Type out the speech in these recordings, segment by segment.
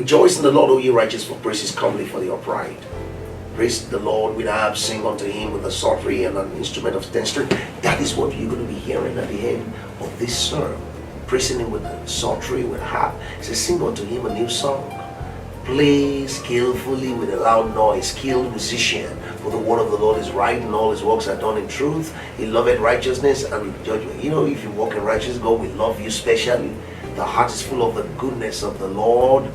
Rejoice in the Lord, O ye righteous, for praise is comely for the upright. Praise the Lord with harps, sing unto him with a psaltery and an instrument of 10 string. That is what you're going to be hearing at the end of this sermon. Praising him with a psaltery, with harp. It says, sing unto him a new song. Play skillfully with a loud noise, skilled musician. For the word of the Lord is right, and all his works are done in truth. He loveth righteousness and judgment. You know, if you walk in righteousness, God will love you specially. The heart is full of the goodness of the Lord.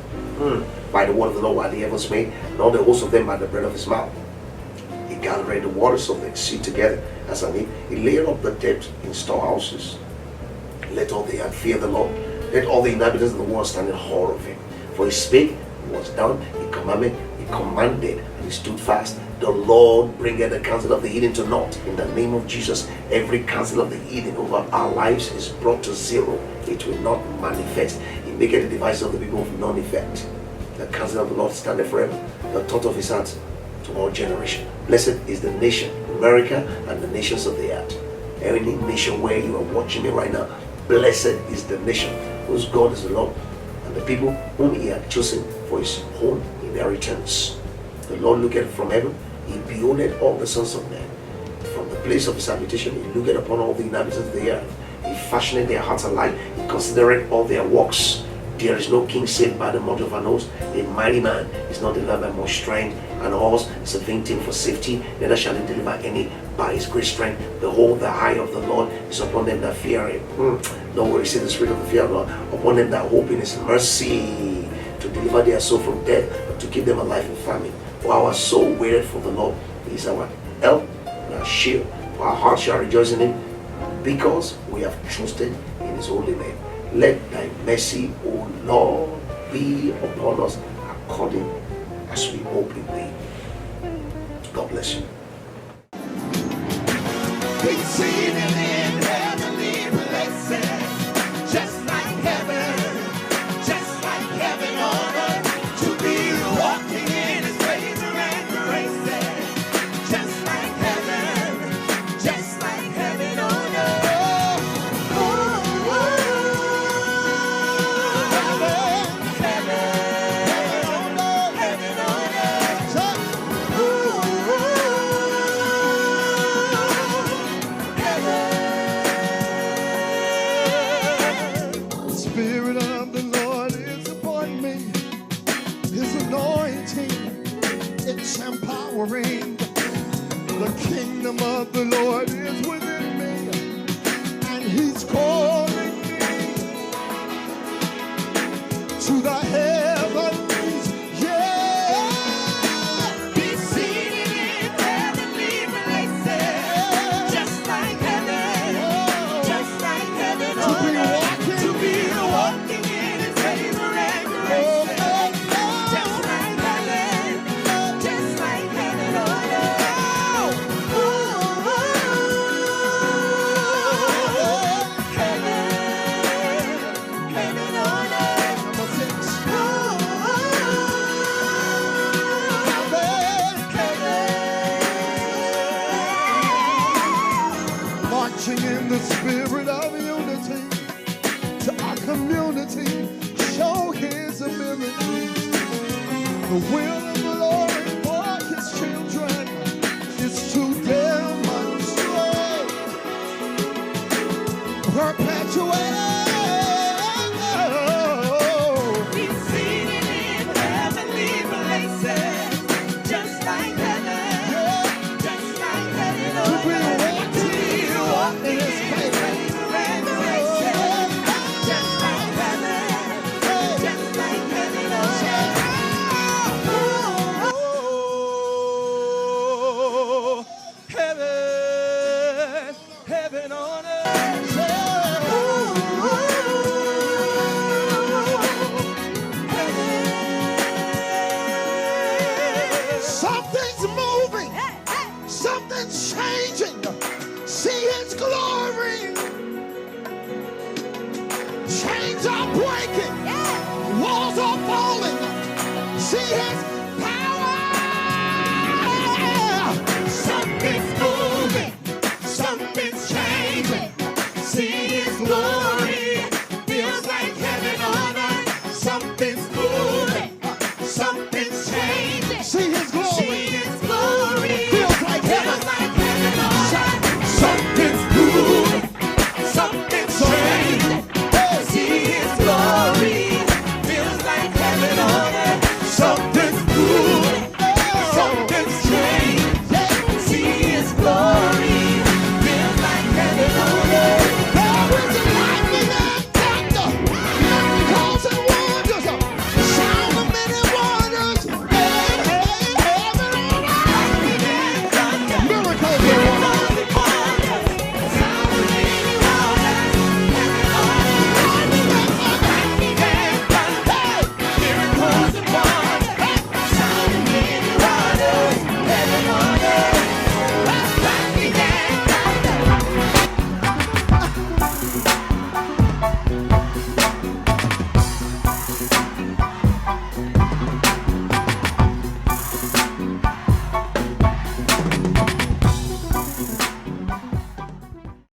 By the word of the Lord, while the heavens made, and all the hosts of them by the breath of his mouth. He gathered the waters of the sea together as a heap. He laid up the dead in storehouses. Let all the earth fear the Lord. Let all the inhabitants of the world stand in horror of him. For he spake, it was done. He commanded, and he stood fast. The Lord bringeth the counsel of the heathen to naught. In the name of Jesus, every counsel of the heathen over our lives is brought to zero. It will not manifest. He maketh the devices of the people of none effect. The counsel of the Lord standeth forever. The thought of his heart to all generation. Blessed is the nation, America, and the nations of the earth. Any nation where you are watching me right now, blessed is the nation whose God is the Lord, and the people whom he hath chosen for his own inheritance. The Lord looketh from heaven, he beholdeth all the sons of men. From the place of his habitation, he looketh upon all the inhabitants of the earth. He fashioneth their hearts alike, he considereth all their works. There is no king saved by the mouth of an ox. A mighty man is not delivered by much strength. An horse is a vain thing for safety. Neither shall he deliver any by his great strength. Behold, the eye of the Lord is upon them that fear him. Don't worry, see the spirit of the fear of the Lord upon them that hope in his mercy, to deliver their soul from death, and to keep them alive in famine. For our soul waiteth for the Lord. He is our help and our shield. For our heart shall rejoice in him, because we have trusted in his holy name. Let thy mercy, O Lord, be upon us according as we hope in thee. God bless you. Be seated in heavenly places, just like heaven on earth, to be walking in his favor and graces, just like heaven on earth. Empowering. The kingdom of the Lord is within me, and he's calling me to the heavens. Yeah, be seated in heavenly places, just like heaven on earth, to be walking in his favor and grace. In the spirit of unity, to our community, show his ability. The will of the Lord for his children is to demonstrate, perpetuate. Be seated in heavenly places, just like heaven, just like heaven on earth. In his favor and grace, just like heaven on earth. Oh, heaven on earth. Something's moving, something's changing. See his glory. Chains are breaking. Walls are falling. See his power. Something's moving. Something's changing. See his glory.